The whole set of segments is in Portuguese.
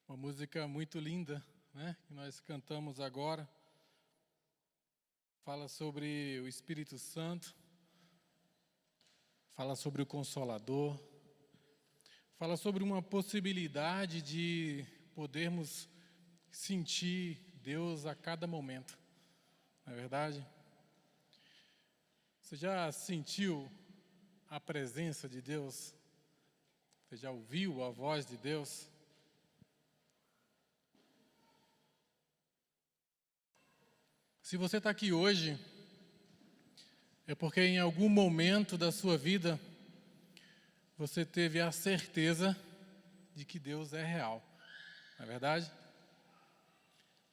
Uma música muito linda, né? Que nós cantamos agora. Fala sobre o Espírito Santo, fala sobre o Consolador, fala sobre uma possibilidade de podermos sentir Deus a cada momento, não é verdade? Você já sentiu a presença de Deus? Você já ouviu a voz de Deus? Se você está aqui hoje, é porque em algum momento da sua vida você teve a certeza de que Deus é real, não é verdade?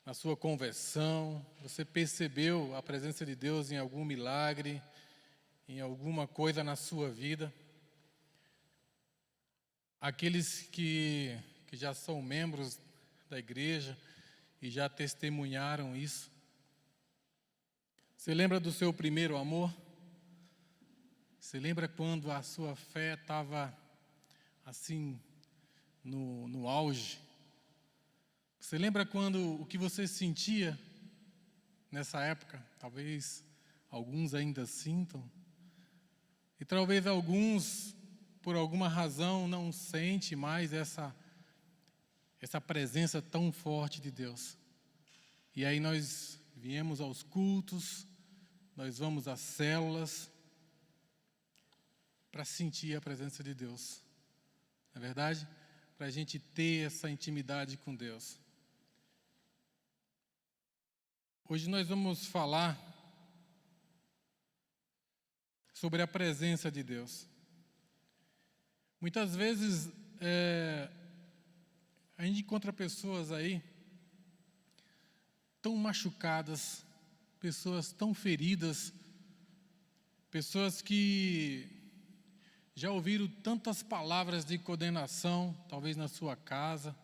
Na sua conversão, você percebeu a presença de Deus em algum milagre, em alguma coisa na sua vida. Aqueles que já são membros da igreja e já testemunharam isso. Você lembra do seu primeiro amor? Você lembra quando a sua fé estava assim no auge? Você lembra quando o que você sentia nessa época? Talvez alguns ainda sintam. E talvez alguns, por alguma razão, não sentem mais essa presença tão forte de Deus. E aí nós viemos aos cultos, nós vamos às células para sentir a presença de Deus. Não é verdade? Para a gente ter essa intimidade com Deus. Hoje nós vamos falar sobre a presença de Deus. Muitas vezes a gente encontra pessoas aí tão machucadas, pessoas tão feridas, pessoas que já ouviram tantas palavras de condenação, talvez na sua casa,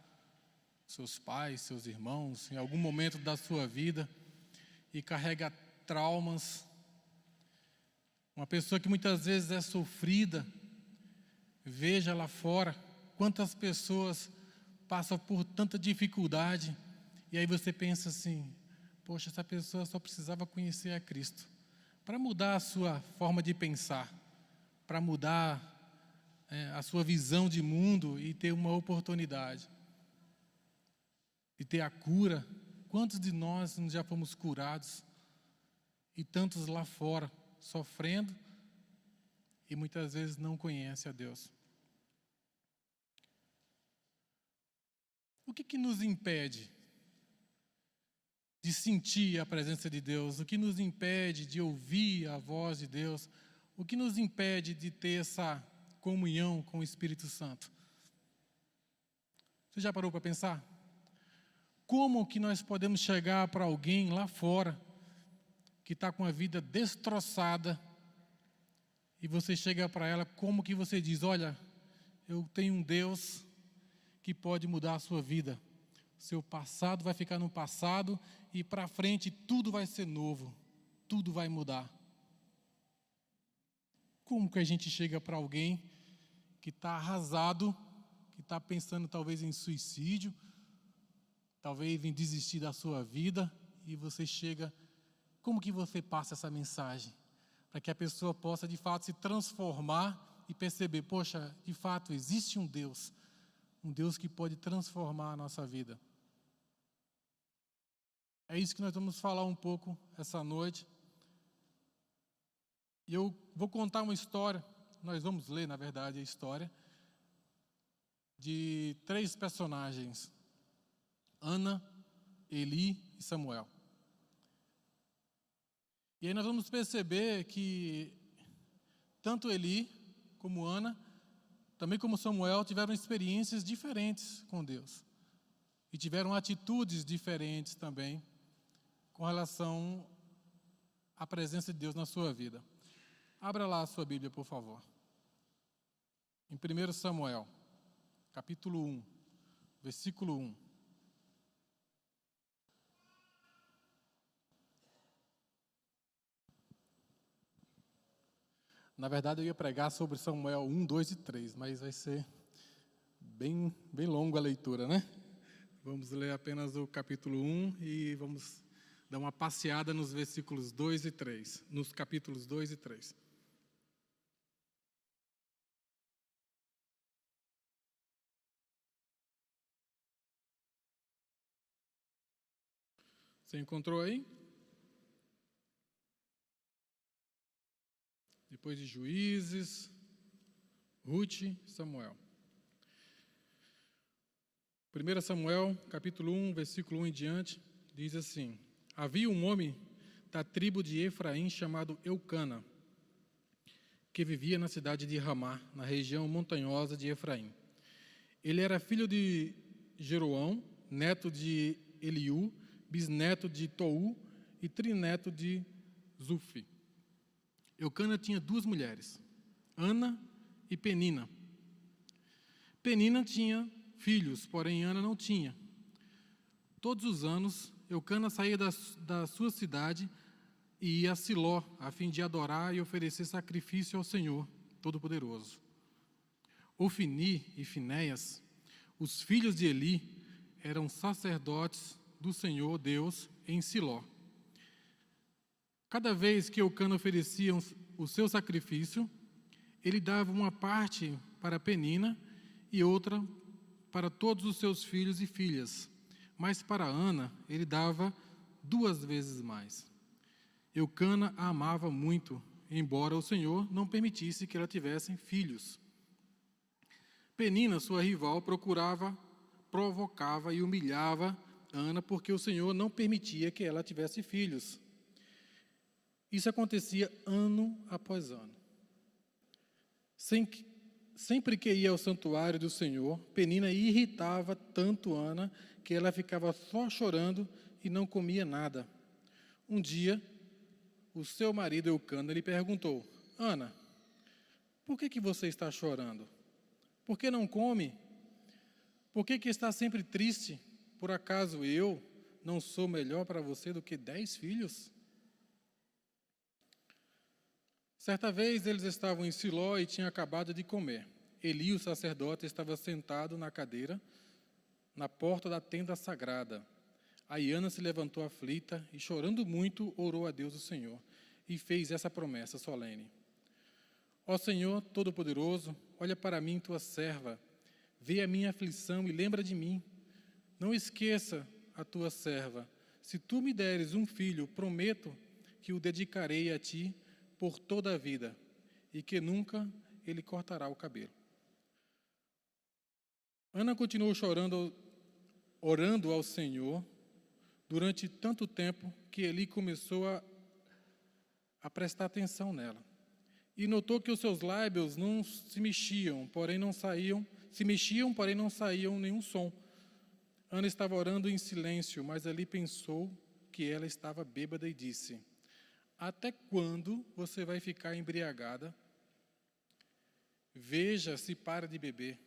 seus pais, seus irmãos, em algum momento da sua vida, e carrega traumas. Uma pessoa que muitas vezes é sofrida, veja lá fora quantas pessoas passam por tanta dificuldade, e aí você pensa assim, poxa, essa pessoa só precisava conhecer a Cristo, para mudar a sua forma de pensar, para mudar a sua visão de mundo e ter uma oportunidade de ter a cura. Quantos de nós já fomos curados e tantos lá fora sofrendo e muitas vezes não conhecem a Deus? O que nos impede de sentir a presença de Deus? O que nos impede de ouvir a voz de Deus? O que nos impede de ter essa comunhão com o Espírito Santo? Você já parou para pensar? Como que nós podemos chegar para alguém lá fora que está com a vida destroçada e você chega para ela, como que você diz, olha, eu tenho um Deus que pode mudar a sua vida. Seu passado vai ficar no passado e para frente tudo vai ser novo, tudo vai mudar. Como que a gente chega para alguém que está arrasado, que está pensando talvez em suicídio, talvez em desistir da sua vida, e você chega, como que você passa essa mensagem? Para que a pessoa possa de fato se transformar e perceber, poxa, de fato existe um Deus que pode transformar a nossa vida. É isso que nós vamos falar um pouco essa noite. E eu vou contar uma história, nós vamos ler, na verdade, a história de 3 personagens: Ana, Eli e Samuel. E aí nós vamos perceber que tanto Eli como Ana, também como Samuel, tiveram experiências diferentes com Deus. E tiveram atitudes diferentes também com relação à presença de Deus na sua vida. Abra lá a sua Bíblia, por favor. Em 1 Samuel, capítulo 1, versículo 1. Na verdade, eu ia pregar sobre Samuel 1, 2 e 3, mas vai ser bem longa a leitura, né? Vamos ler apenas o capítulo 1 e vamos dar uma passeada nos versículos 2 e 3, nos capítulos 2 e 3. Você encontrou aí? Depois de Juízes, Ruth e Samuel. 1 Samuel, capítulo 1, versículo 1 em diante, diz assim: Havia um homem da tribo de Efraim chamado Eucana, que vivia na cidade de Ramá, na região montanhosa de Efraim. Ele era filho de Jeroão, neto de Eliú, bisneto de Tou e trineto de Zufi. Eucana tinha 2 mulheres, Ana e Penina. Penina tinha filhos, porém Ana não tinha. Todos os anos, Eucana saía da sua cidade e ia a Siló, a fim de adorar e oferecer sacrifício ao Senhor Todo-Poderoso. Ofni e Finéias, os filhos de Eli, eram sacerdotes do Senhor Deus em Siló. Cada vez que Eucana oferecia o seu sacrifício, ele dava uma parte para Penina e outra para todos os seus filhos e filhas, mas para Ana ele dava 2 vezes mais. Eucana a amava muito, embora o Senhor não permitisse que ela tivesse filhos. Penina, sua rival, provocava e humilhava Ana, porque o Senhor não permitia que ela tivesse filhos. Isso acontecia ano após ano. Sempre que ia ao santuário do Senhor, Penina irritava tanto Ana que ela ficava só chorando e não comia nada. Um dia, o seu marido Eucana lhe perguntou: Ana, por que você está chorando? Por que não come? Por que está sempre triste? Por acaso eu não sou melhor para você do que 10 filhos? Certa vez eles estavam em Siló e tinham acabado de comer. Eli, o sacerdote, estava sentado na cadeira, na porta da tenda sagrada. Aí Ana se levantou aflita e, chorando muito, orou a Deus o Senhor e fez essa promessa solene: Ó Senhor Todo-Poderoso, olha para mim, tua serva, vê a minha aflição e lembra de mim. Não esqueça a tua serva. Se tu me deres um filho, prometo que o dedicarei a ti por toda a vida, e que nunca ele cortará o cabelo. Ana continuou chorando, orando ao Senhor, durante tanto tempo que Eli começou a prestar atenção nela. E notou que os seus lábios não se mexiam, porém não saíam nenhum som. Ana estava orando em silêncio, mas Eli pensou que ela estava bêbada e disse: Até quando você vai ficar embriagada? Veja se para de beber.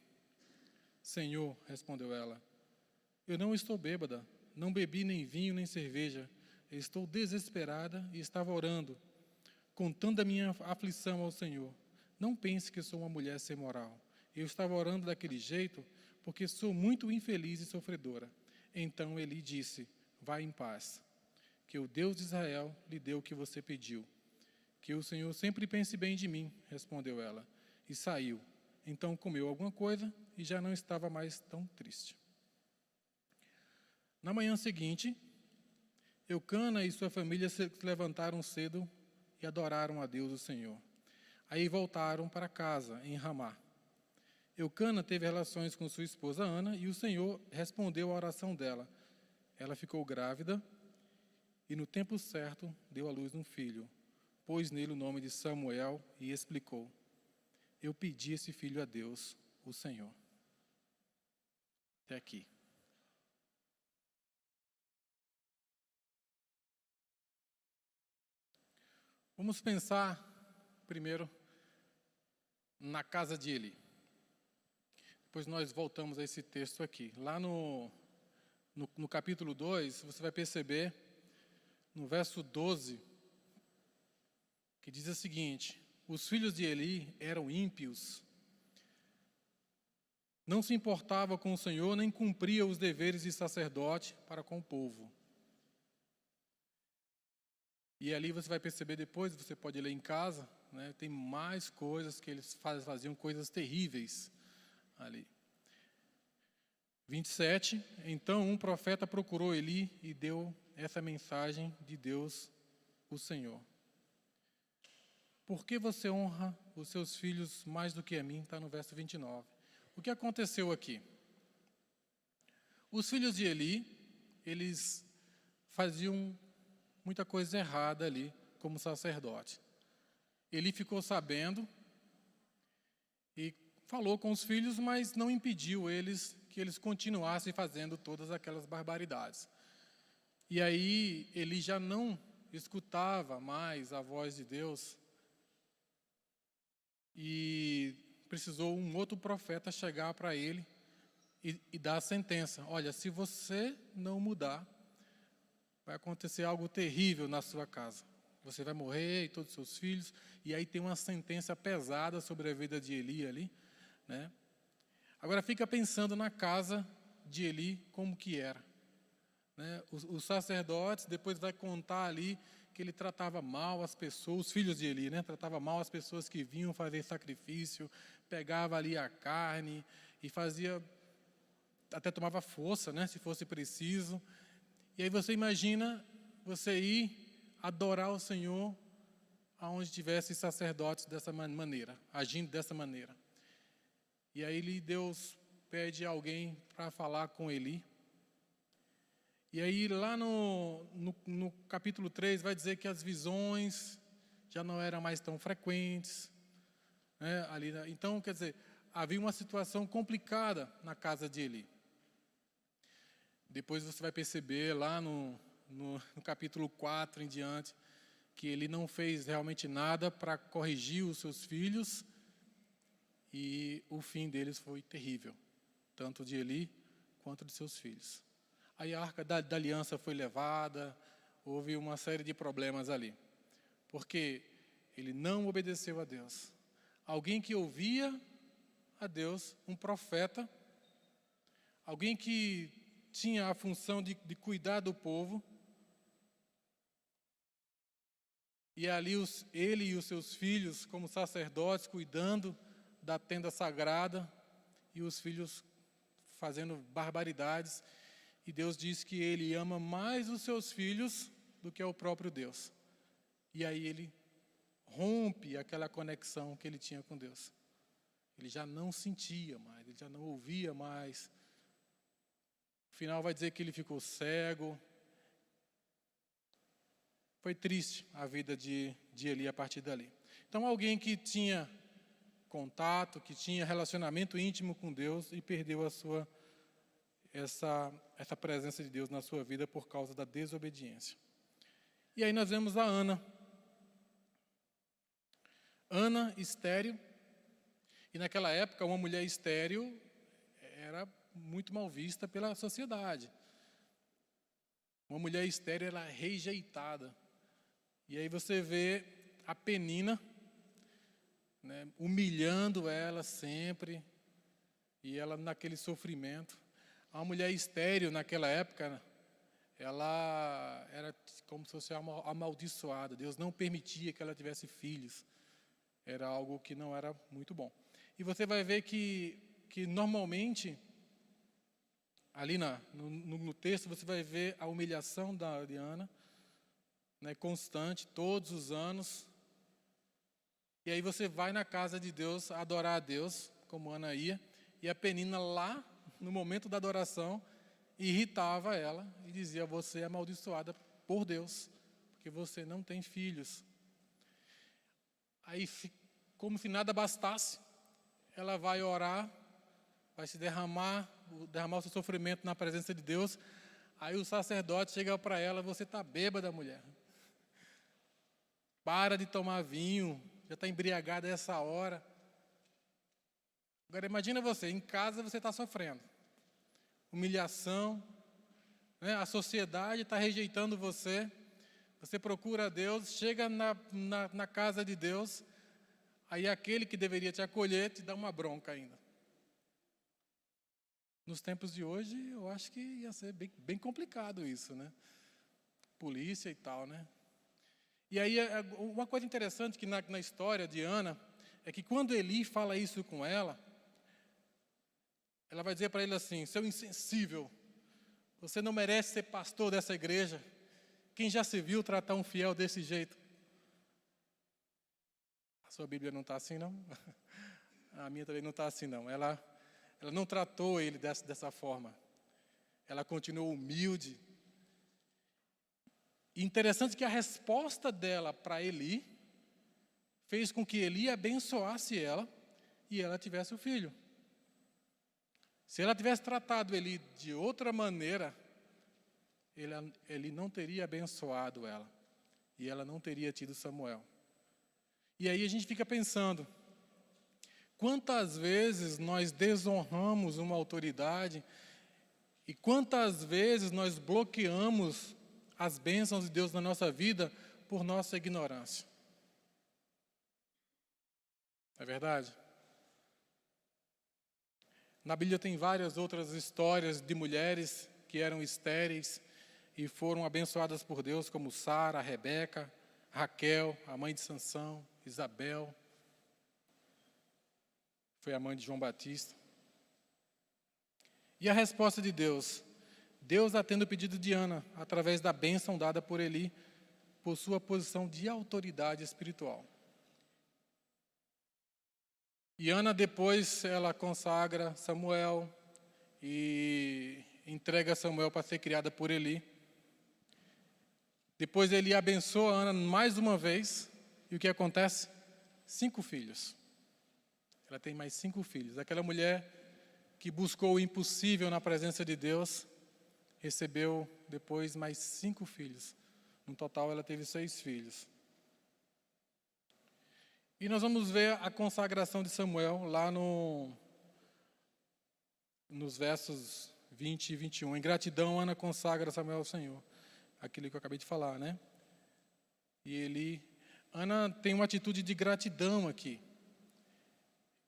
Senhor, respondeu ela, eu não estou bêbada, não bebi nem vinho nem cerveja. Eu estou desesperada e estava orando, contando a minha aflição ao Senhor. Não pense que sou uma mulher sem moral. Eu estava orando daquele jeito porque sou muito infeliz e sofredora. Então Eli disse: vá em paz. Que o Deus de Israel lhe dê o que você pediu. Que o Senhor sempre pense bem de mim, respondeu ela. E saiu. Então comeu alguma coisa e já não estava mais tão triste. Na manhã seguinte, Eucana e sua família se levantaram cedo e adoraram a Deus o Senhor. Aí voltaram para casa, em Ramá. Eucana teve relações com sua esposa Ana e o Senhor respondeu à oração dela. Ela ficou grávida e no tempo certo deu à luz um filho. Pôs nele o nome de Samuel e explicou: eu pedi esse filho a Deus, o Senhor. Até aqui. Vamos pensar primeiro na casa de Eli. Depois nós voltamos a esse texto aqui. Lá no capítulo 2, você vai perceber, no verso 12, que diz o seguinte: os filhos de Eli eram ímpios não se importava com o Senhor, nem cumpria os deveres de sacerdote para com o povo. E ali você vai perceber depois, você pode ler em casa, né, tem mais coisas que eles faziam, coisas terríveis ali. 27, então um profeta procurou Eli e deu essa mensagem de Deus, o Senhor. Por que você honra os seus filhos mais do que a mim? Está no verso 29. O que aconteceu aqui? Os filhos de Eli, eles faziam muita coisa errada ali como sacerdote. Eli ficou sabendo e falou com os filhos, mas não impediu que eles continuassem fazendo todas aquelas barbaridades. E aí Eli já não escutava mais a voz de Deus e precisou um outro profeta chegar para ele e dar a sentença. Olha, se você não mudar, vai acontecer algo terrível na sua casa. Você vai morrer e todos os seus filhos. E aí tem uma sentença pesada sobre a vida de Eli ali, né? Agora fica pensando na casa de Eli, como que era, né? Os sacerdotes, depois vai contar ali que ele tratava mal as pessoas, os filhos de Eli, né? Tratava mal as pessoas que vinham fazer sacrifício, pegava ali a carne e fazia, até tomava força, né? Se fosse preciso. E aí você imagina você ir adorar o Senhor aonde tivesse sacerdotes dessa maneira, agindo dessa maneira. E aí Deus pede alguém para falar com Eli. E aí lá no capítulo 3 vai dizer que as visões já não eram mais tão frequentes, né? Então, quer dizer, havia uma situação complicada na casa de Eli. Depois você vai perceber lá no capítulo 4 em diante, que ele não fez realmente nada para corrigir os seus filhos, e o fim deles foi terrível, tanto de Eli quanto de seus filhos. Aí a arca da aliança foi levada, houve uma série de problemas ali, porque ele não obedeceu a Deus. Alguém que ouvia a Deus, um profeta, alguém que tinha a função de cuidar do povo, e ali ele e os seus filhos, como sacerdotes, cuidando da tenda sagrada, e os filhos fazendo barbaridades. E Deus diz que ele ama mais os seus filhos do que o próprio Deus. E aí ele rompe aquela conexão que ele tinha com Deus. Ele já não sentia mais, ele já não ouvia mais. No final vai dizer que ele ficou cego. Foi triste a vida de Eli a partir dali. Então alguém que tinha contato, que tinha relacionamento íntimo com Deus e perdeu essa presença de Deus na sua vida por causa da desobediência. E aí nós vemos a Ana. Ana, estéril. E naquela época, uma mulher estéril era muito mal vista pela sociedade. Uma mulher estéril era rejeitada. E aí você vê a Penina, né, humilhando ela sempre, e ela naquele sofrimento. A mulher estéril naquela época, ela era como se fosse amaldiçoada. Deus não permitia que ela tivesse filhos. Era algo que não era muito bom. E você vai ver que normalmente, ali no texto, você vai ver a humilhação da Ana, né, constante, todos os anos. E aí você vai na casa de Deus, adorar a Deus, como Ana ia, e a Penina lá, no momento da adoração, irritava ela e dizia: você é amaldiçoada por Deus, porque você não tem filhos. Aí, como se nada bastasse, ela vai orar, vai se derramar o seu sofrimento na presença de Deus. Aí o sacerdote chega para ela: você está bêbada, mulher. Para de tomar vinho, já está embriagada a essa hora. Agora imagina você, em casa você está sofrendo humilhação, né? A sociedade está rejeitando você, você procura a Deus, chega na casa de Deus, aí aquele que deveria te acolher te dá uma bronca ainda. Nos tempos de hoje, eu acho que ia ser bem complicado isso, né? Polícia e tal, né? E aí, uma coisa interessante que na história de Ana, é que quando Eli fala isso com ela vai dizer para ele assim: seu insensível, você não merece ser pastor dessa igreja. Quem já se viu tratar um fiel desse jeito? A sua Bíblia não está assim, não? A minha também não está assim, não. Ela não tratou ele dessa forma. Ela continuou humilde. E interessante que a resposta dela para Eli fez com que Eli abençoasse ela e ela tivesse o filho. Se ela tivesse tratado Eli de outra maneira, ele não teria abençoado ela. E ela não teria tido Samuel. E aí a gente fica pensando, quantas vezes nós desonramos uma autoridade e quantas vezes nós bloqueamos as bênçãos de Deus na nossa vida por nossa ignorância. É verdade? Na Bíblia tem várias outras histórias de mulheres que eram estéreis e foram abençoadas por Deus, como Sara, Rebeca, Raquel, a mãe de Sansão, Isabel, foi a mãe de João Batista. E a resposta de Deus? Deus atende o pedido de Ana, através da bênção dada por Eli, por sua posição de autoridade espiritual. E Ana depois, ela consagra Samuel e entrega Samuel para ser criada por Eli. Depois Eli abençoa Ana mais uma vez, e o que acontece? 5 filhos. Ela tem mais 5 filhos. Aquela mulher que buscou o impossível na presença de Deus, recebeu depois mais 5 filhos. No total, ela teve 6 filhos. E nós vamos ver a consagração de Samuel lá nos versos 20 e 21. Em gratidão, Ana consagra Samuel ao Senhor. Aquilo que eu acabei de falar, né? E Ana tem uma atitude de gratidão aqui.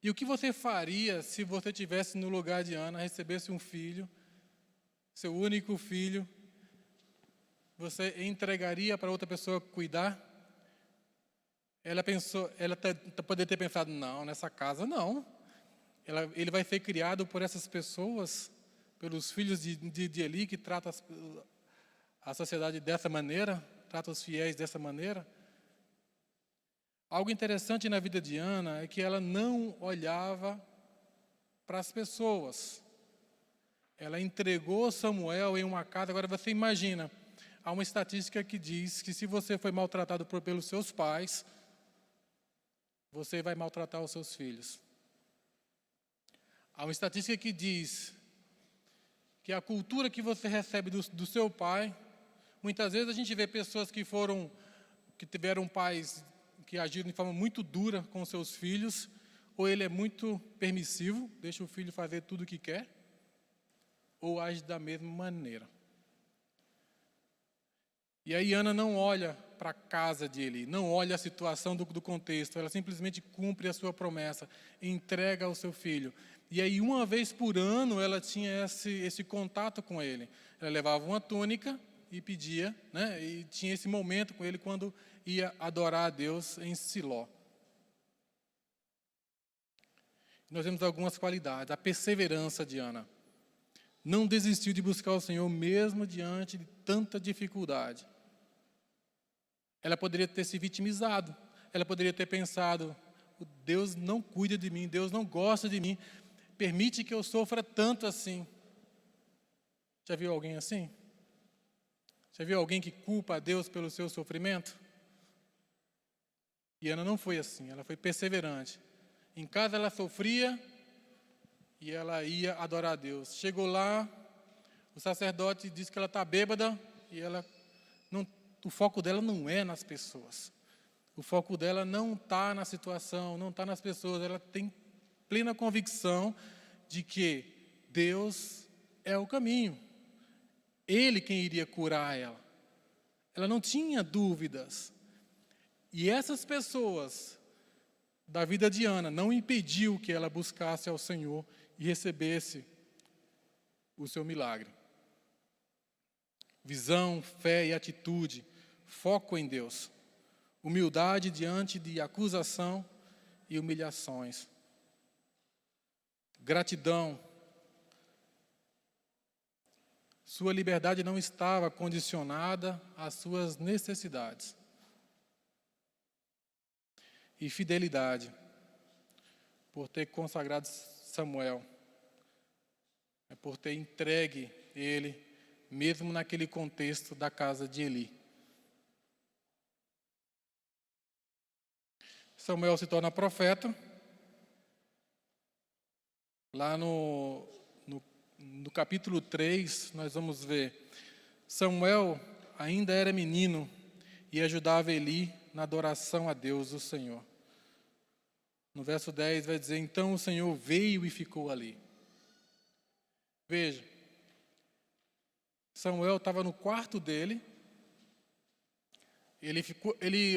E o que você faria se você estivesse no lugar de Ana, recebesse um filho, seu único filho, você entregaria para outra pessoa cuidar? Ela poderia ter pensado, não, nessa casa não. Ele vai ser criado por essas pessoas, pelos filhos de Eli, que tratam a sociedade dessa maneira, tratam os fiéis dessa maneira. Algo interessante na vida de Ana é que ela não olhava para as pessoas. Ela entregou Samuel em uma casa. Agora você imagina, há uma estatística que diz que se você foi maltratado pelos seus pais, você vai maltratar os seus filhos. Há uma estatística que diz que a cultura que você recebe do seu pai, muitas vezes a gente vê pessoas que tiveram pais que agiram de forma muito dura com seus filhos, ou ele é muito permissivo, deixa o filho fazer tudo o que quer, ou age da mesma maneira. E aí Ana não olha para a casa de Eli, não olha a situação do contexto, ela simplesmente cumpre a sua promessa, entrega ao seu filho. E aí uma vez por ano ela tinha esse contato com ele. Ela levava uma túnica e pedia, né, e tinha esse momento com ele quando ia adorar a Deus em Siló. Nós vemos algumas qualidades. A perseverança de Ana. Não desistiu de buscar o Senhor mesmo diante de tanta dificuldade. Ela poderia ter se vitimizado. Ela poderia ter pensado, Deus não cuida de mim, Deus não gosta de mim, permite que eu sofra tanto assim. Já viu alguém assim? Já viu alguém que culpa a Deus pelo seu sofrimento? E Ana não foi assim, ela foi perseverante. Em casa ela sofria e ela ia adorar a Deus. Chegou lá, o sacerdote disse que ela está bêbada e o foco dela não é nas pessoas. O foco dela não está na situação, não está nas pessoas. Ela tem plena convicção de que Deus é o caminho. Ele quem iria curar ela. Ela não tinha dúvidas. E essas pessoas da vida de Ana não impediu que ela buscasse ao Senhor e recebesse o seu milagre. Visão, fé e atitude, foco em Deus, humildade diante de acusação e humilhações, gratidão. Sua liberdade não estava condicionada às suas necessidades. E fidelidade, por ter consagrado Samuel, por ter entregue ele, mesmo naquele contexto da casa de Eli. Samuel se torna profeta. Lá no capítulo 3, nós vamos ver, Samuel ainda era menino e ajudava Eli na adoração a Deus, o Senhor. No verso 10 vai dizer, então o Senhor veio e ficou ali. Veja, Samuel estava no quarto dele,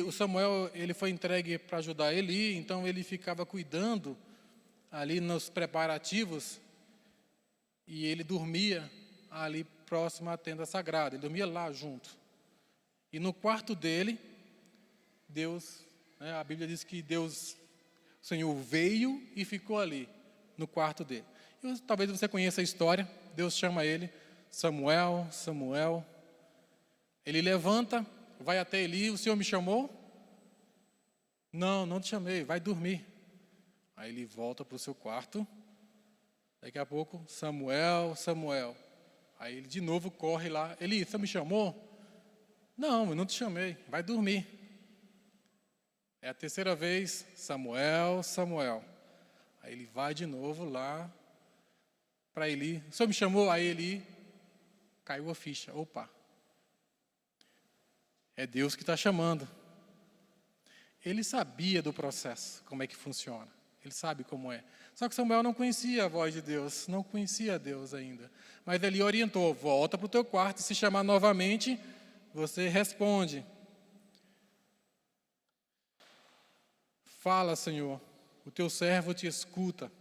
o Samuel foi entregue para ajudar Eli, então ele ficava cuidando ali nos preparativos e ele dormia ali próximo à tenda sagrada, ele dormia lá junto. E no quarto dele, Deus, a Bíblia diz que Deus, o Senhor veio e ficou ali, no quarto dele. Talvez você conheça a história, Deus chama ele, Samuel, Samuel. Ele levanta, vai até Eli, o Senhor me chamou? Não, não te chamei, vai dormir. Aí ele volta para o seu quarto, daqui a pouco, Samuel, Samuel. Aí ele de novo corre lá, Eli, você me chamou? Não, eu não te chamei, vai dormir. É a terceira vez, Samuel, Samuel. Aí ele vai de novo lá para Eli. O Senhor me chamou? Aí Eli caiu a ficha. Opa, é Deus que está chamando. Ele sabia do processo, como é que funciona. Ele sabe como é. Só que Samuel não conhecia a voz de Deus, não conhecia Deus ainda. Mas Eli orientou, volta para o teu quarto, se chamar novamente, você responde. Fala, Senhor, o teu servo te escuta.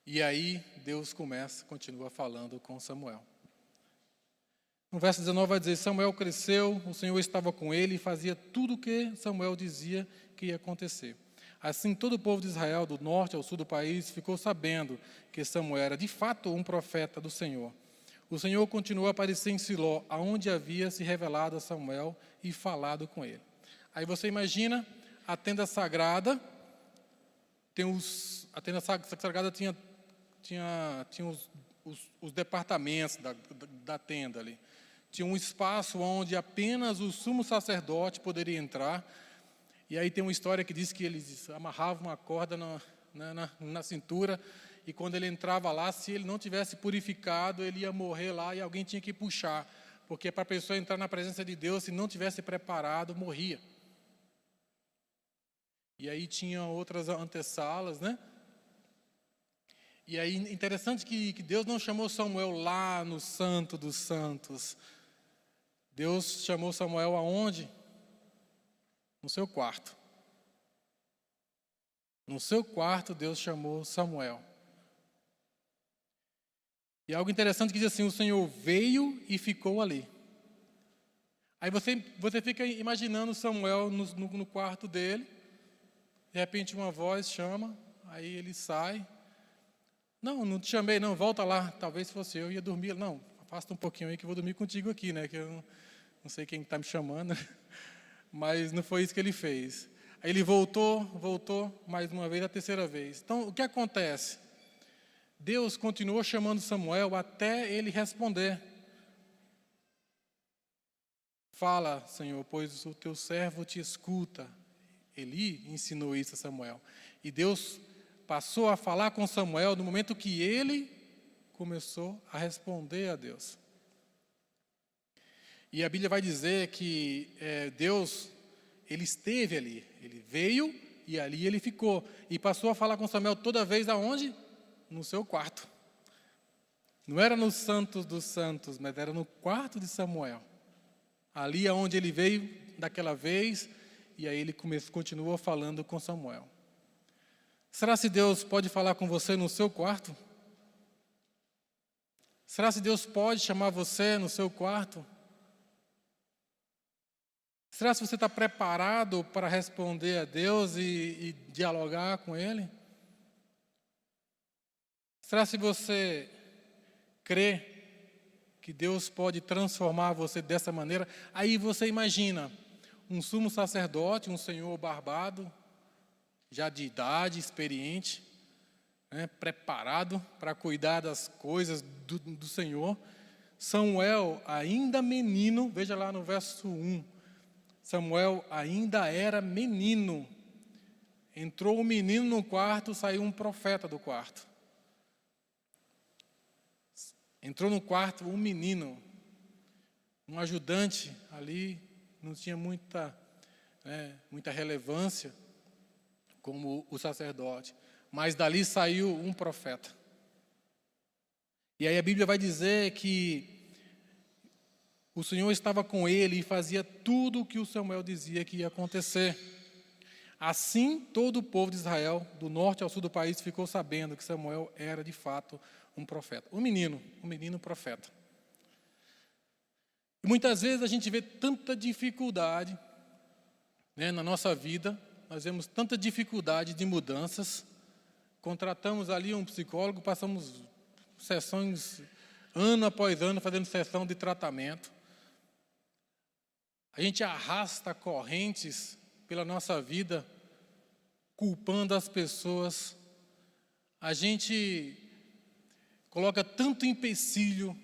E aí Deus continua falando com Samuel. No verso 19 vai dizer, Samuel cresceu, o Senhor estava com ele e fazia tudo o que Samuel dizia que ia acontecer. Assim todo o povo de Israel, do norte ao sul do país, ficou sabendo que Samuel era de fato um profeta do Senhor. O Senhor continuou a aparecer em Siló, aonde havia se revelado a Samuel e falado com ele. Aí você imagina a tenda sagrada, a tenda sagrada tinha os departamentos da tenda ali. Tinha um espaço onde apenas o sumo sacerdote poderia entrar. E aí tem uma história que diz que eles amarravam uma corda na cintura, e quando ele entrava lá, se ele não tivesse purificado, ele ia morrer lá e alguém tinha que puxar. Porque para a pessoa entrar na presença de Deus, se não tivesse preparado, morria. E aí tinha outras antessalas, né? E aí, interessante que Deus não chamou Samuel lá no Santo dos Santos. Deus chamou Samuel aonde? No seu quarto. No seu quarto, Deus chamou Samuel. E algo interessante que diz assim, o Senhor veio e ficou ali. Aí você fica imaginando Samuel no quarto dele, de repente uma voz chama, aí ele sai. Não te chamei, não, volta lá. Talvez se fosse eu, ia dormir. Não, afasta um pouquinho aí que eu vou dormir contigo aqui, né? Que eu não sei quem está me chamando, mas não foi isso que ele fez. Aí ele voltou mais uma vez, a terceira vez. Então, o que acontece? Deus continuou chamando Samuel até ele responder. Fala, Senhor, pois o teu servo te escuta. Eli ensinou isso a Samuel. E Deus passou a falar com Samuel no momento que ele começou a responder a Deus. E a Bíblia vai dizer que Deus, ele esteve ali, ele veio e ali ele ficou. E passou a falar com Samuel toda vez aonde? No seu quarto. Não era no Santos dos Santos, mas era no quarto de Samuel. Ali é onde ele veio daquela vez, e aí ele continuou falando com Samuel. Será se Deus pode falar com você no seu quarto? Será que Deus pode chamar você no seu quarto? Será que você está preparado para responder a Deus e dialogar com Ele? Será que você crê que Deus pode transformar você dessa maneira? Aí você imagina um sumo sacerdote, um senhor barbado, já de idade, experiente, né, preparado para cuidar das coisas do Senhor. Samuel, ainda menino, veja lá no verso 1, Samuel ainda era menino. Entrou um menino no quarto, saiu um profeta do quarto. Entrou no quarto um menino, um ajudante ali, não tinha muita relevância como o sacerdote. Mas dali saiu um profeta. E aí a Bíblia vai dizer que o Senhor estava com ele e fazia tudo o que o Samuel dizia que ia acontecer. Assim, todo o povo de Israel, do norte ao sul do país, ficou sabendo que Samuel era de fato um profeta. Um menino profeta. E muitas vezes a gente vê tanta dificuldade, né, na nossa vida, nós vemos tanta dificuldade de mudanças, contratamos ali um psicólogo, passamos sessões, ano após ano, fazendo sessão de tratamento. A gente arrasta correntes pela nossa vida, culpando as pessoas. A gente coloca tanto empecilho,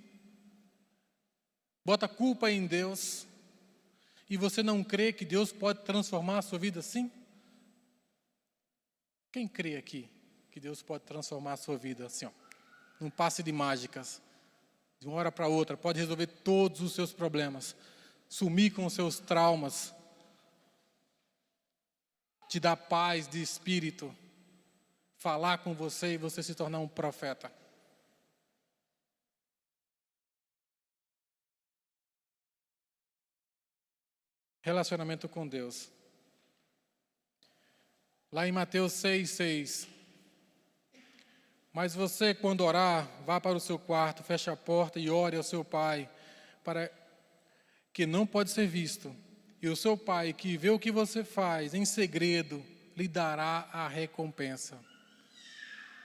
bota culpa em Deus, e você não crê que Deus pode transformar a sua vida assim? Quem crê aqui que Deus pode transformar a sua vida assim, ó, num passe de mágicas, de uma hora para outra, pode resolver todos os seus problemas, sumir com os seus traumas, te dar paz de espírito, falar com você e você se tornar um profeta? Relacionamento com Deus. Lá em Mateus 6,6. Mas você, quando orar, vá para o seu quarto, feche a porta e ore ao seu Pai, para que não pode ser visto. E o seu Pai, que vê o que você faz em segredo, lhe dará a recompensa.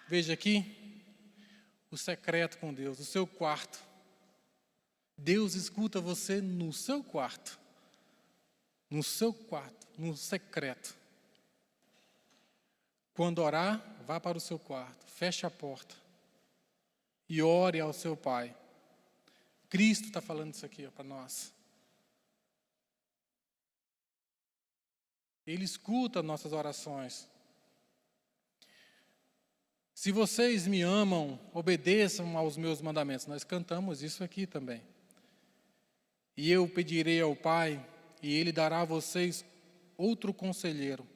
Veja aqui, o secreto com Deus, o seu quarto. Deus escuta você no seu quarto. No seu quarto, no secreto. Quando orar, vá para o seu quarto, feche a porta e ore ao seu Pai. Cristo está falando isso aqui para nós. Ele escuta nossas orações. Se vocês me amam, obedeçam aos meus mandamentos. Nós cantamos isso aqui também. E eu pedirei ao Pai, e Ele dará a vocês outro conselheiro,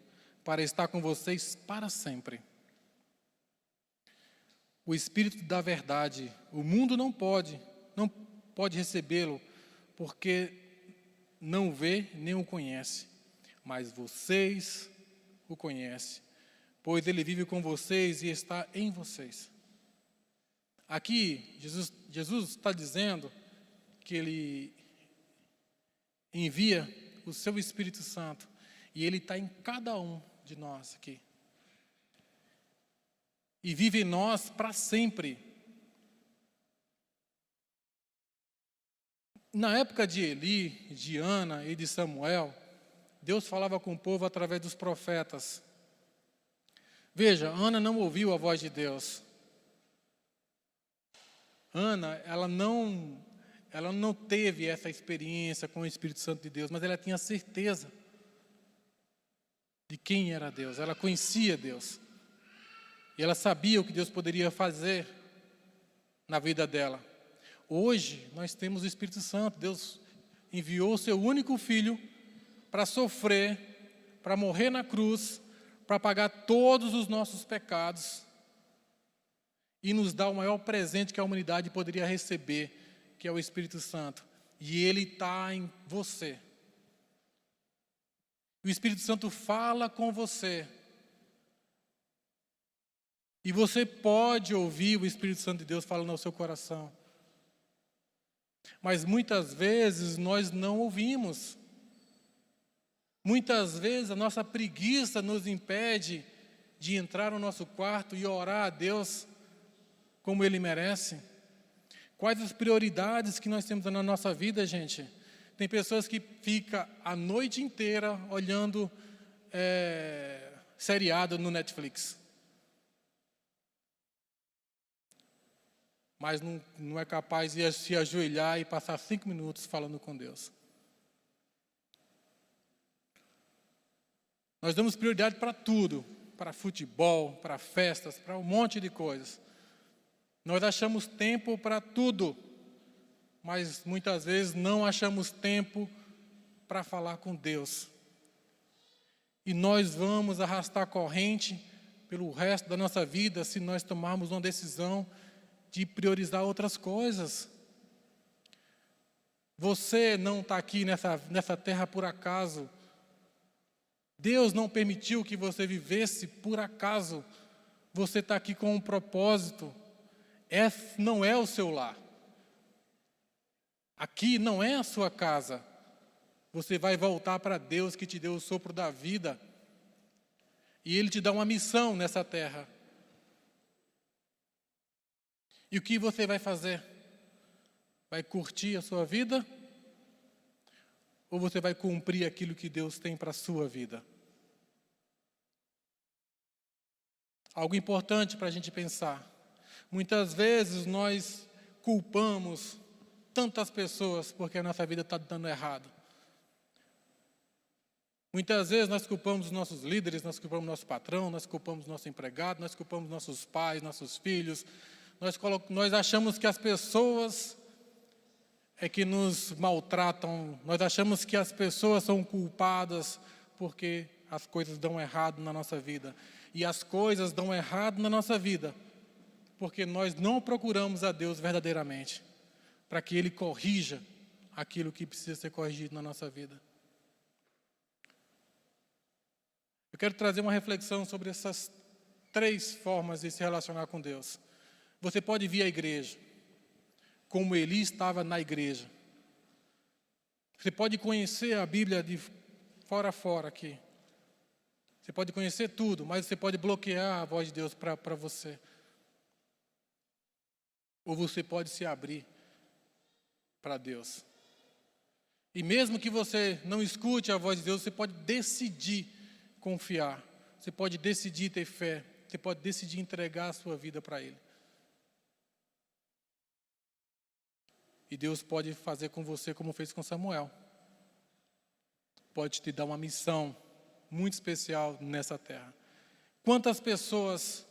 para estar com vocês para sempre. O Espírito da verdade, o mundo não pode recebê-lo, porque não vê nem o conhece, mas vocês o conhecem, pois Ele vive com vocês e está em vocês. Aqui, Jesus está dizendo que Ele envia o seu Espírito Santo, e Ele está em cada um de nós aqui. E vive em nós para sempre. Na época de Eli, de Ana e de Samuel, Deus falava com o povo através dos profetas. Veja, Ana não ouviu a voz de Deus. Ana, ela não teve essa experiência com o Espírito Santo de Deus, mas ela tinha certeza de quem era Deus. Ela conhecia Deus. E ela sabia o que Deus poderia fazer na vida dela. Hoje, nós temos o Espírito Santo. Deus enviou o seu único filho para sofrer, para morrer na cruz, para pagar todos os nossos pecados e nos dar o maior presente que a humanidade poderia receber, que é o Espírito Santo. E Ele está em você. O Espírito Santo fala com você. E você pode ouvir o Espírito Santo de Deus falando ao seu coração. mas muitas vezes nós não ouvimos. Muitas vezes a nossa preguiça nos impede de entrar no nosso quarto e orar a Deus como Ele merece. Quais as prioridades que nós temos na nossa vida, gente? Tem pessoas que ficam a noite inteira olhando seriado no Netflix. Mas não é capaz de se ajoelhar e passar 5 minutos falando com Deus. Nós damos prioridade para tudo, para futebol, para festas, para um monte de coisas. Nós achamos tempo para tudo, mas muitas vezes não achamos tempo para falar com Deus. E nós vamos arrastar a corrente pelo resto da nossa vida se nós tomarmos uma decisão de priorizar outras coisas. Você não está aqui nessa terra por acaso. Deus não permitiu que você vivesse por acaso. Você está aqui com um propósito. Esse não é o seu lar. Aqui não é a sua casa. Você vai voltar para Deus que te deu o sopro da vida. E Ele te dá uma missão nessa terra. E o que você vai fazer? Vai curtir a sua vida? Ou você vai cumprir aquilo que Deus tem para a sua vida? Algo importante para a gente pensar. Muitas vezes nós culpamos tantas pessoas porque a nossa vida está dando errado. Muitas vezes nós culpamos os nossos líderes, nós culpamos nosso patrão, nós culpamos nosso empregado, nós culpamos nossos pais, nossos filhos. Nós achamos que as pessoas é que nos maltratam, nós achamos que as pessoas são culpadas porque as coisas dão errado na nossa vida. E as coisas dão errado na nossa vida porque nós não procuramos a Deus verdadeiramente, para que Ele corrija aquilo que precisa ser corrigido na nossa vida. Eu quero trazer uma reflexão sobre essas 3 formas de se relacionar com Deus. Você pode vir à igreja, como Eli estava na igreja. Você pode conhecer a Bíblia de fora a fora aqui. Você pode conhecer tudo, mas você pode bloquear a voz de Deus para você. Ou você pode se abrir para Deus. E mesmo que você não escute a voz de Deus, você pode decidir confiar. Você pode decidir ter fé. Você pode decidir entregar a sua vida para Ele. E Deus pode fazer com você como fez com Samuel. Pode te dar uma missão muito especial nessa terra. Quantas pessoas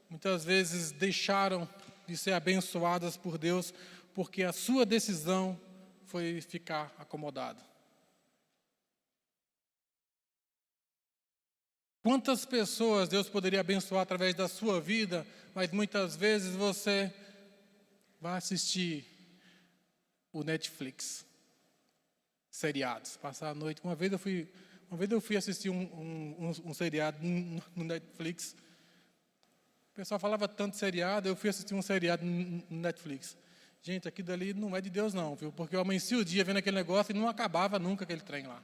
muitas vezes deixaram de ser abençoadas por Deus porque a sua decisão foi ficar acomodado? Quantas pessoas Deus poderia abençoar através da sua vida, mas muitas vezes você vai assistir o Netflix, seriados, passar a noite. Uma vez eu fui assistir um seriado no Netflix. O pessoal falava tanto de seriado, eu fui assistir um seriado no Netflix. Gente, aquilo dali não é de Deus não, viu? Porque eu amanheci o dia vendo aquele negócio e não acabava nunca aquele trem lá.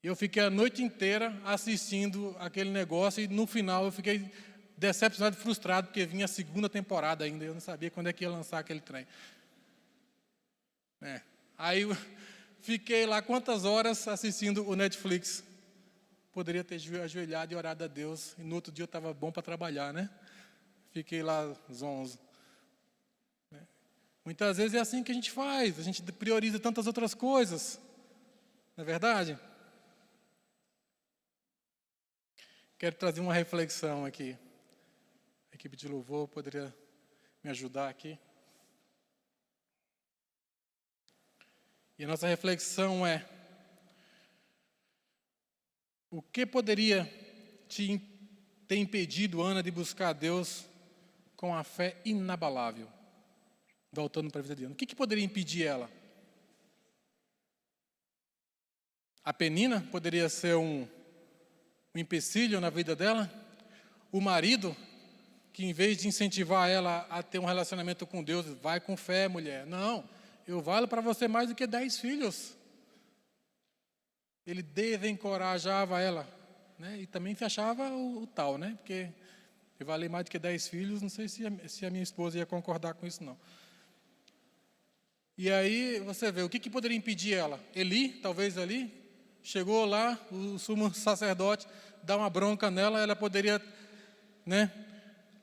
Eu fiquei a noite inteira assistindo aquele negócio e no final eu fiquei decepcionado e frustrado porque vinha a 2ª temporada ainda, eu não sabia quando é que ia lançar aquele trem. Aí eu fiquei lá quantas horas assistindo o Netflix. Poderia ter ajoelhado e orado a Deus, e no outro dia eu estava bom para trabalhar, né? Fiquei lá zonzo. Muitas vezes é assim que a gente faz, a gente prioriza tantas outras coisas, não é verdade? Quero trazer uma reflexão aqui. A equipe de louvor poderia me ajudar aqui. E a nossa reflexão é: o que poderia ter impedido Ana de buscar a Deus com a fé inabalável? Voltando para a vida de Ana. O que poderia impedir ela? A Penina poderia ser um empecilho na vida dela? O marido que em vez de incentivar ela a ter um relacionamento com Deus, vai com fé, mulher. Não, eu valo para você mais do que 10 filhos. Ele desencorajava ela, né? E também se achava o tal, né? Porque eu valei mais do que 10 filhos, não sei se a minha esposa ia concordar com isso, não. E aí, você vê, o que poderia impedir ela? Eli, talvez ali, chegou lá, o sumo sacerdote, dá uma bronca nela, ela poderia, né,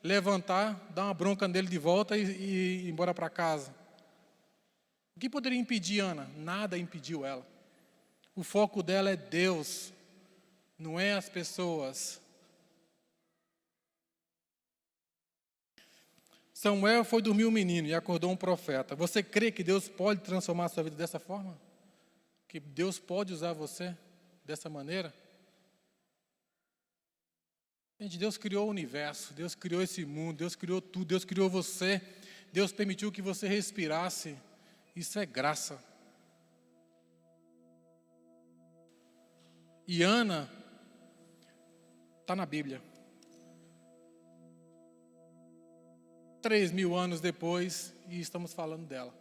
levantar, dar uma bronca nele de volta e ir embora para casa. O que poderia impedir Ana? Nada impediu ela. O foco dela é Deus, não é as pessoas. Samuel foi dormir um menino e acordou um profeta. Você crê que Deus pode transformar a sua vida dessa forma? Que Deus pode usar você dessa maneira? Gente, Deus criou o universo, Deus criou esse mundo, Deus criou tudo, Deus criou você, Deus permitiu que você respirasse. Isso é graça. E Ana está na Bíblia. 3.000 anos depois, e estamos falando dela,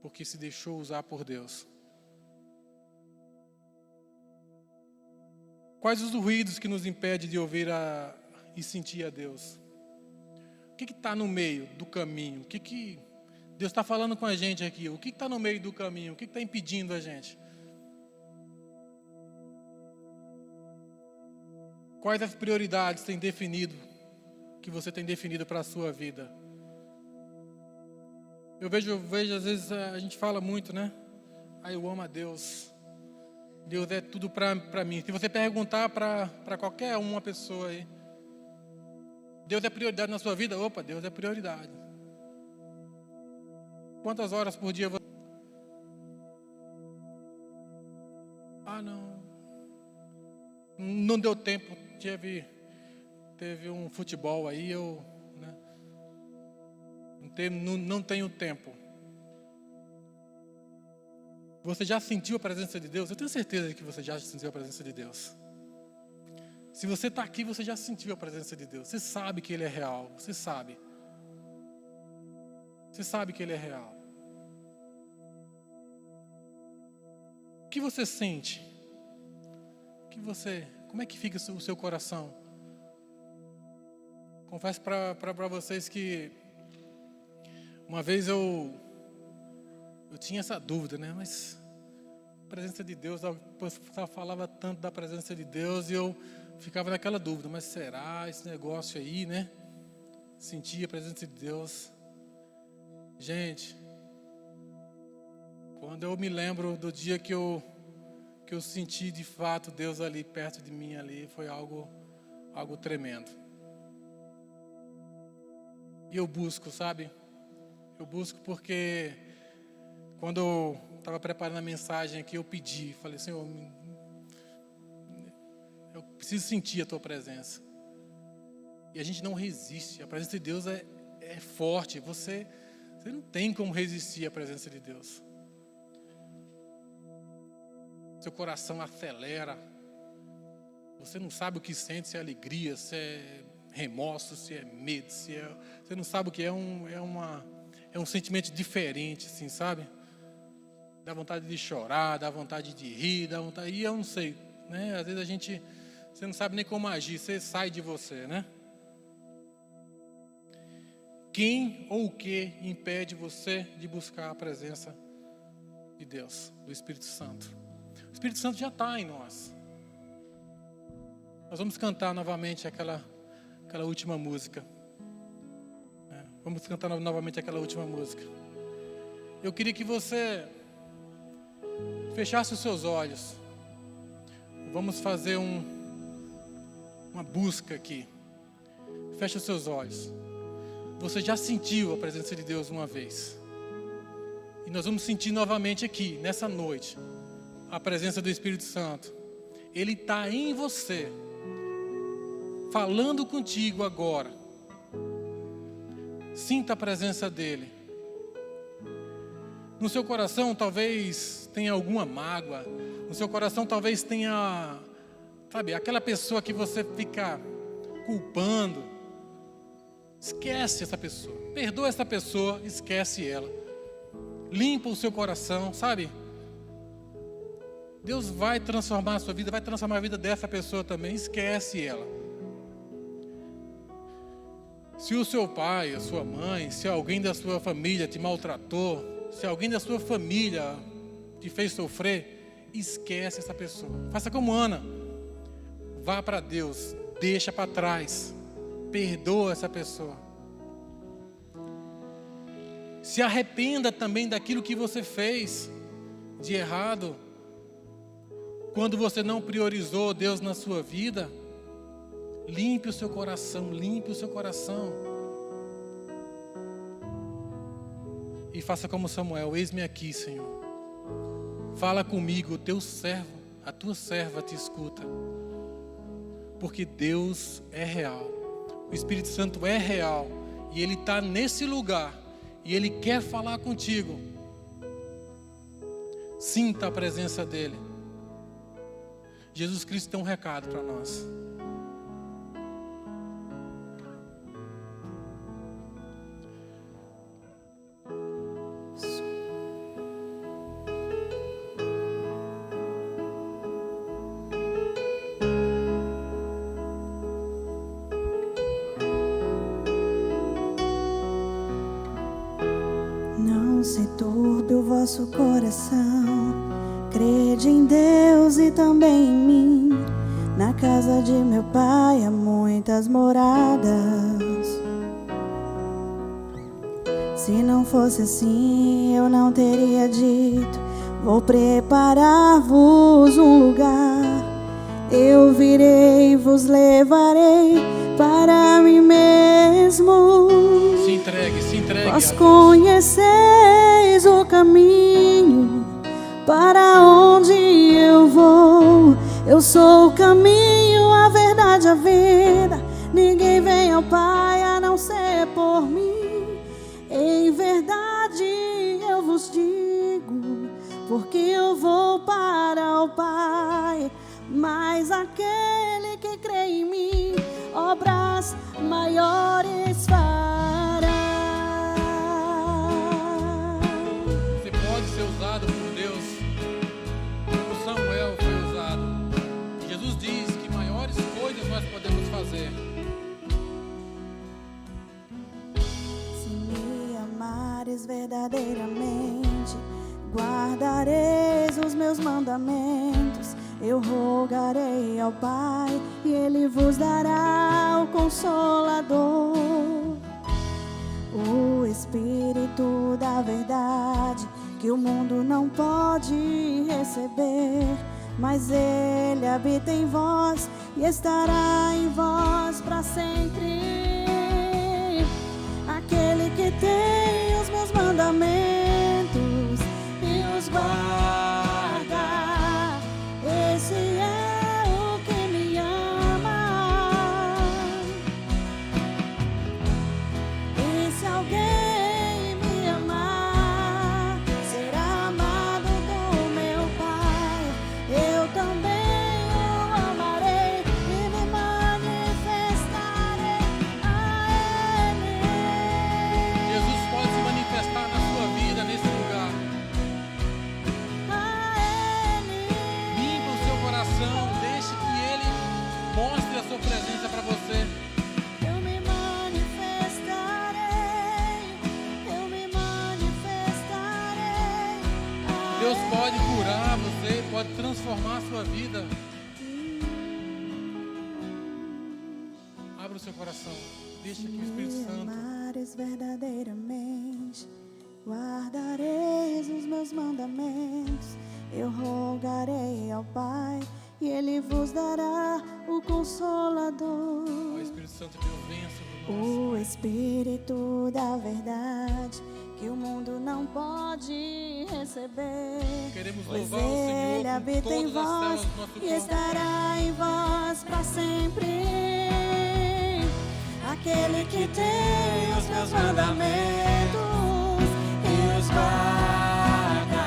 porque se deixou usar por Deus. Quais os ruídos que nos impedem de ouvir e sentir a Deus? O que está no meio do caminho? O que Deus está falando com a gente aqui? O que está no meio do caminho? O que está impedindo a gente? Quais as prioridades que você tem definido para a sua vida? Eu vejo às vezes a gente fala muito, né? Eu amo a Deus. Deus é tudo para mim. Se você perguntar para qualquer uma pessoa aí, Deus é prioridade na sua vida? Opa, Deus é prioridade. Quantas horas por dia você... Não deu tempo. Teve um futebol aí, né? Não tenho tempo. Você já sentiu a presença de Deus? Eu tenho certeza que você já sentiu a presença de Deus. Se você está aqui, você já sentiu a presença de Deus. Você sabe que Ele é real. Você sabe. Você sabe que Ele é real. O que você sente? Como é que fica o seu coração? Confesso para vocês que uma vez eu tinha essa dúvida, né? Mas a presença de Deus, depois falava tanto da presença de Deus e eu ficava naquela dúvida, mas será esse negócio aí, né? Sentia a presença de Deus. Gente, quando eu me lembro do dia que eu senti de fato Deus ali perto de mim ali, foi algo tremendo. E eu busco, sabe? Eu busco porque quando eu estava preparando a mensagem aqui, eu pedi, falei, Senhor, eu preciso sentir a Tua presença. E a gente não resiste, a presença de Deus é forte, você não tem como resistir à presença de Deus. Seu coração acelera, você não sabe o que sente, se é alegria, se é remorso, se é medo, você não sabe o que é um sentimento diferente, assim, sabe? Dá vontade de chorar, dá vontade de rir, e eu não sei, né? Às vezes você não sabe nem como agir, você sai de você, né? Quem ou o que impede você de buscar a presença de Deus, do Espírito Santo? O Espírito Santo já está em nós. Nós vamos cantar novamente aquela última música. Vamos cantar novamente aquela última música. Eu queria que você fechasse os seus olhos. Vamos fazer uma busca aqui. Feche os seus olhos. Você já sentiu a presença de Deus uma vez. E nós vamos sentir novamente aqui, nessa noite, a presença do Espírito Santo. Ele está em você, falando contigo agora. Sinta a presença dele. No seu coração talvez tenha alguma mágoa. No seu coração talvez tenha, sabe, aquela pessoa que você fica culpando. Esquece essa pessoa. Perdoa essa pessoa, esquece ela. Limpa o seu coração, sabe? Deus vai transformar a sua vida, vai transformar a vida dessa pessoa também, esquece ela. Se o seu pai, a sua mãe, se alguém da sua família te maltratou, se alguém da sua família te fez sofrer, esquece essa pessoa. Faça como Ana. Vá para Deus, deixa para trás, perdoa essa pessoa. Se arrependa também daquilo que você fez de errado, quando você não priorizou Deus na sua vida. Limpe o seu coração, limpe o seu coração. E faça como Samuel: eis-me aqui, Senhor. Fala comigo, o teu servo, a tua serva te escuta. Porque Deus é real, o Espírito Santo é real, e Ele está nesse lugar, e Ele quer falar contigo. Sinta a presença dEle. Jesus Cristo tem um recado para nós. Não se turbe o vosso coração, crede em Deus e também em mim. Na casa de meu pai há muitas moradas. Se não fosse assim, eu não teria dito: vou preparar-vos um lugar. Eu virei e vos levarei para mim mesmo. Se entregue, se entregue. Vós conheceis o caminho para onde eu vou. Eu sou o caminho, a verdade, a vida. Ninguém vem ao Pai a não ser por mim. Em verdade eu vos digo, porque eu vou para o Pai. Mas aquele que crê em mim, obras maiores fará. Você pode ser usado por Deus, como Samuel foi usado. Jesus diz que maiores coisas nós podemos fazer. Se me amares verdadeiramente, guardareis os meus mandamentos. Eu rogarei ao Pai e Ele vos dará o Consolador, o Espírito da verdade, que o mundo não pode receber, mas Ele habita em vós e estará em vós para sempre. Aquele que tem os meus mandamentos e os guarda, esse é o que me ama. E se alguém me amar, será amado do meu Pai. Eu também o amarei e me manifestarei a Ele. Jesus pode se manifestar na sua vida nesse lugar. Limpa o seu coração, deixe que Ele mostre a sua presença para você. Eu me manifestarei, eu me manifestarei. Deus pode curar você, pode transformar a sua vida. Abra o seu coração, deixa que o Espírito Me Santo. amares verdadeiramente, guardareis os meus mandamentos. Eu rogarei ao Pai e Ele vos dará o Consolador, Ó Espírito Santo, Deus venha sobre nós. o Espírito da verdade, que o mundo não pode receber. Queremos Pois louvar o Senhor Ele com habita em todas as vós células do nosso e corpo. estará em vós para sempre. Aquele que tem os meus mandamentos e os guarda,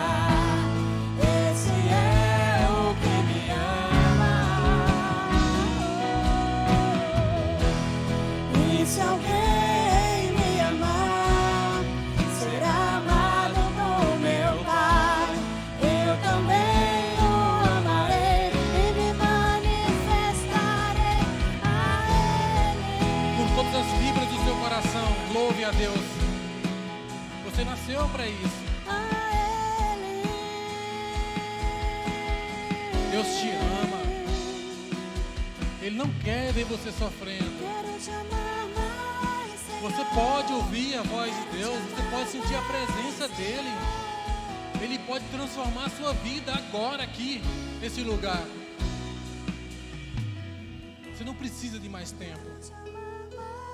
esse é o que me ama. E se alguém Você nasceu para isso. A Ele. Deus te ama. Ele não quer ver você sofrendo. Quero te amar mais, Senhor. Você pode ouvir a voz de Deus, você pode sentir a presença dEle. Ele pode transformar a sua vida agora aqui, nesse lugar. Você não precisa de mais tempo. Te amar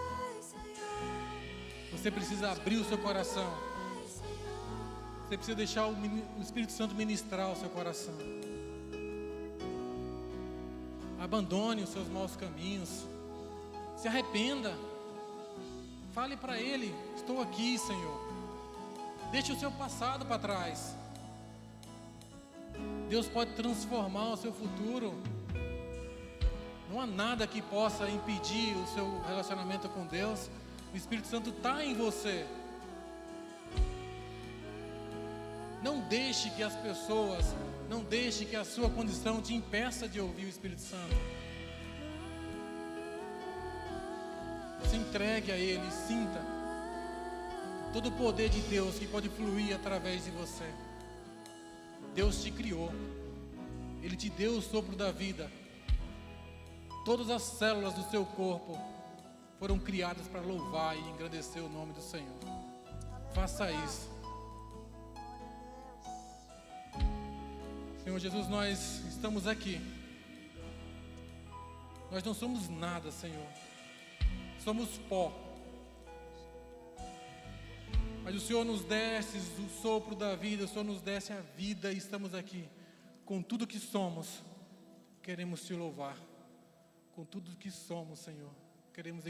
mais, Senhor. Você precisa abrir o seu coração. Mais, Senhor. Você precisa deixar o Espírito Santo ministrar o seu coração. Abandone os seus maus caminhos. Se arrependa. Fale para Ele: estou aqui, Senhor. Deixe o seu passado para trás. Deus pode transformar o seu futuro. Não há nada que possa impedir o seu relacionamento com Deus. O Espírito Santo está em você. Não deixe que as pessoas, não deixe que a sua condição te impeça de ouvir o Espírito Santo. Se entregue a Ele, sinta todo o poder de Deus que pode fluir através de você. Deus te criou. Ele te deu o sopro da vida. Todas as células do seu corpo foram criadas para louvar e engrandecer o nome do Senhor. Faça isso. Senhor Jesus, nós estamos aqui. Nós não somos nada, Senhor. Somos pó. Mas o Senhor nos desce o sopro da vida, o Senhor nos desce a vida e estamos aqui. Com tudo que somos, queremos te louvar. Com tudo que somos, Senhor, queremos